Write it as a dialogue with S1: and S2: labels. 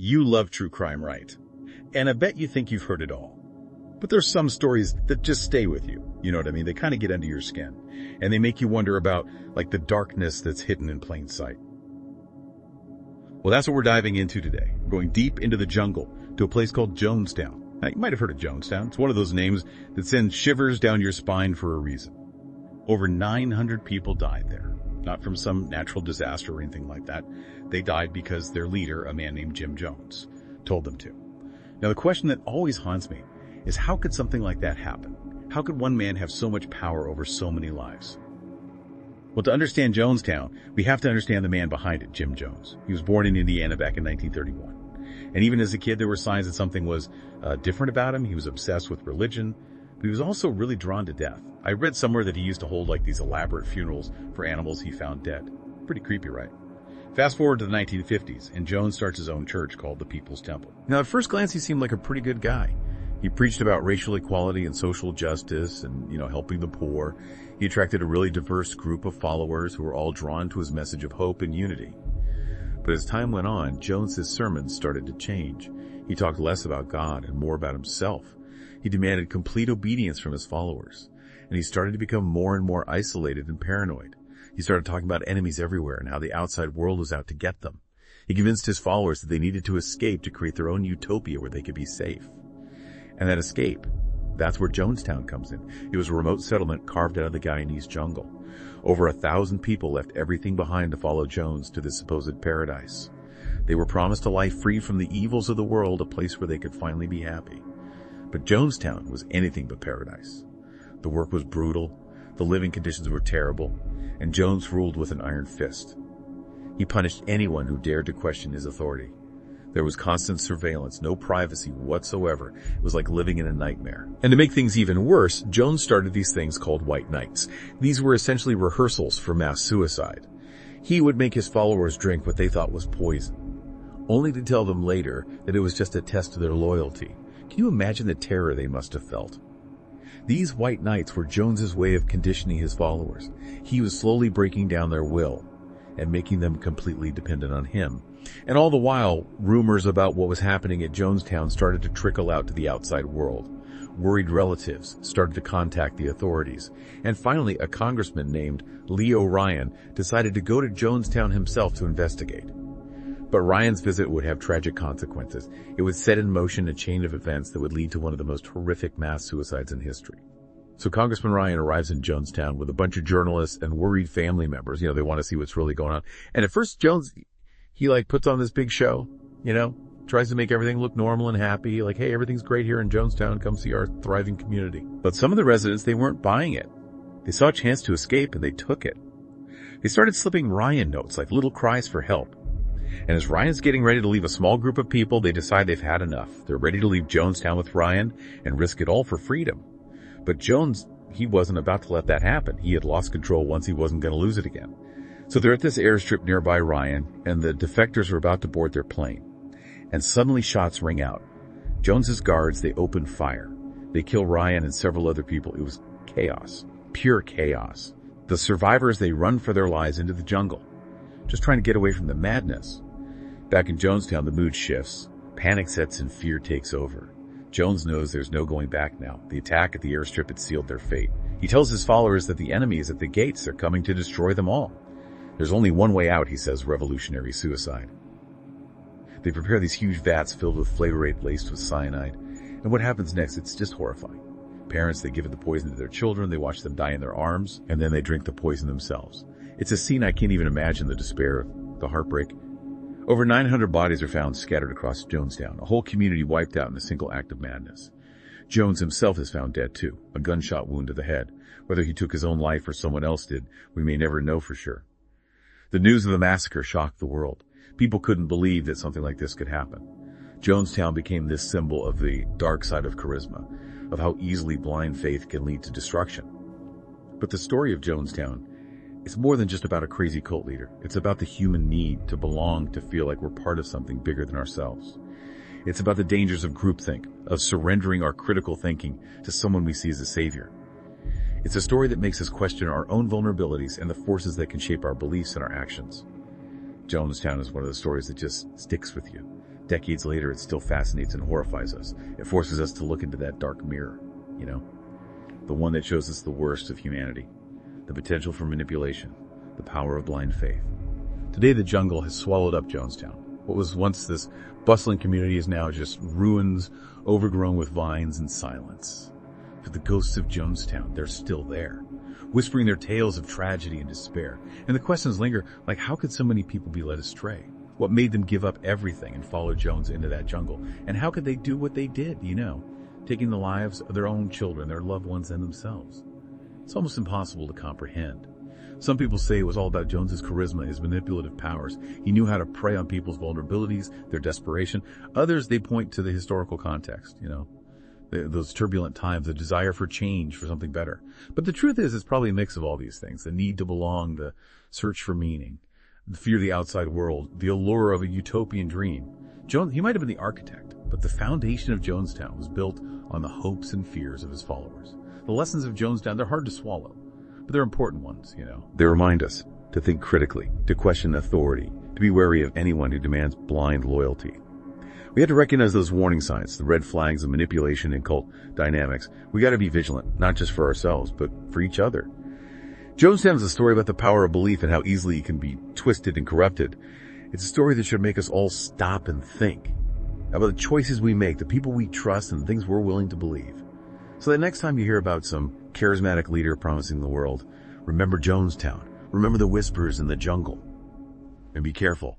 S1: You love true crime, right? And I bet you think you've heard it all. But there's some stories that just stay with you. You know what I mean? They kind of get under your skin. And they make you wonder about, like, the darkness that's hidden in plain sight. Well, that's what we're diving into today. We're going deep into the jungle to a place called Jonestown. Now, you might have heard of Jonestown. It's one of those names that sends shivers down your spine for a reason. Over 900 people died there. Not from some natural disaster or anything like that. They died because their leader, a man named Jim Jones, told them to. Now, the question that always haunts me is how could something like that happen? How could one man have so much power over so many lives? Well, to understand Jonestown, we have to understand the man behind it, Jim Jones. He was born in Indiana back in 1931. And even as a kid, there were signs that something was different about him. He was obsessed with religion, but he was also really drawn to death. I read somewhere that he used to hold like these elaborate funerals for animals he found dead. Pretty creepy, right? Fast forward to the 1950s, and Jones starts his own church called the People's Temple. Now, at first glance, he seemed like a pretty good guy. He preached about racial equality and social justice and, helping the poor. He attracted a really diverse group of followers who were all drawn to his message of hope and unity. But as time went on, Jones's sermons started to change. He talked less about God and more about himself. He demanded complete obedience from his followers. And he started to become more and more isolated and paranoid. He started talking about enemies everywhere and how the outside world was out to get them. He convinced his followers that they needed to escape to create their own utopia where they could be safe. And that escape, that's where Jonestown comes in. It was a remote settlement carved out of the Guyanese jungle. Over 1,000 people left everything behind to follow Jones to this supposed paradise. They were promised a life free from the evils of the world, a place where they could finally be happy. But Jonestown was anything but paradise. The work was brutal, the living conditions were terrible, and Jones ruled with an iron fist. He punished anyone who dared to question his authority. There was constant surveillance, no privacy whatsoever. It was like living in a nightmare. And to make things even worse, Jones started these things called White Nights. These were essentially rehearsals for mass suicide. He would make his followers drink what they thought was poison, only to tell them later that it was just a test of their loyalty. Can you imagine the terror they must have felt? These White Nights were Jones's way of conditioning his followers. He was slowly breaking down their will and making them completely dependent on him. And all the while, rumors about what was happening at Jonestown started to trickle out to the outside world. Worried relatives started to contact the authorities. And finally, a congressman named Leo Ryan decided to go to Jonestown himself to investigate. But Ryan's visit would have tragic consequences. It would set in motion a chain of events that would lead to one of the most horrific mass suicides in history. So Congressman Ryan arrives in Jonestown with a bunch of journalists and worried family members. They want to see what's really going on. And at first, Jones, he puts on this big show, tries to make everything look normal and happy. Like, hey, everything's great here in Jonestown. Come see our thriving community. But some of the residents, they weren't buying it. They saw a chance to escape and they took it. They started slipping Ryan notes, like little cries for help. And as Ryan's getting ready to leave a small group of people, they decide they've had enough. They're ready to leave Jonestown with Ryan and risk it all for freedom. But Jones, he wasn't about to let that happen. He had lost control once he wasn't going to lose it again. So they're at this airstrip nearby Ryan, and the defectors are about to board their plane. And suddenly shots ring out. Jones's guards, they open fire. They kill Ryan and several other people. It was chaos. Pure chaos. The survivors, they run for their lives into the jungle, just trying to get away from the madness. Back in Jonestown, the mood shifts. Panic sets and fear takes over. Jones knows there's no going back now. The attack at the airstrip had sealed their fate. He tells his followers that the enemy is at the gates. They're coming to destroy them all. There's only one way out, he says, revolutionary suicide. They prepare these huge vats filled with flavor aid laced with cyanide. And what happens next, it's just horrifying. Parents, they give the poison to their children, they watch them die in their arms, and then they drink the poison themselves. It's a scene I can't even imagine, the despair, the heartbreak. Over 900 bodies are found scattered across Jonestown, a whole community wiped out in a single act of madness. Jones himself is found dead too, a gunshot wound to the head. Whether he took his own life or someone else did, we may never know for sure. The news of the massacre shocked the world. People couldn't believe that something like this could happen. Jonestown became this symbol of the dark side of charisma, of how easily blind faith can lead to destruction. But the story of Jonestown is more than just about a crazy cult leader. It's about the human need to belong, to feel like we're part of something bigger than ourselves. It's about the dangers of groupthink, of surrendering our critical thinking to someone we see as a savior. It's a story that makes us question our own vulnerabilities and the forces that can shape our beliefs and our actions. Jonestown is one of the stories that just sticks with you. Decades later, it still fascinates and horrifies us. It forces us to look into that dark mirror, the one that shows us the worst of humanity, the potential for manipulation, the power of blind faith. Today, the jungle has swallowed up Jonestown. What was once this bustling community is now just ruins, overgrown with vines and silence. But the ghosts of Jonestown, they're still there, whispering their tales of tragedy and despair. And the questions linger, like how could so many people be led astray? What made them give up everything and follow Jones into that jungle? And how could they do what they did, taking the lives of their own children, their loved ones, and themselves? It's almost impossible to comprehend. Some people say it was all about Jones's charisma, his manipulative powers. He knew how to prey on people's vulnerabilities, their desperation. Others, they point to the historical context, those turbulent times, the desire for change, for something better. But the truth is, it's probably a mix of all these things. The need to belong, the search for meaning, the fear of the outside world, the allure of a utopian dream. Jones, he might have been the architect, but the foundation of Jonestown was built on the hopes and fears of his followers. The lessons of Jonestown, they're hard to swallow, but they're important ones, They remind us to think critically, to question authority, to be wary of anyone who demands blind loyalty. We had to recognize those warning signs, the red flags of manipulation and cult dynamics. We got to be vigilant, not just for ourselves, but for each other. Jonestown is a story about the power of belief and how easily it can be twisted and corrupted. It's a story that should make us all stop and think about the choices we make, the people we trust, and the things we're willing to believe. So that next time you hear about some charismatic leader promising the world, remember Jonestown, remember the whispers in the jungle, and be careful.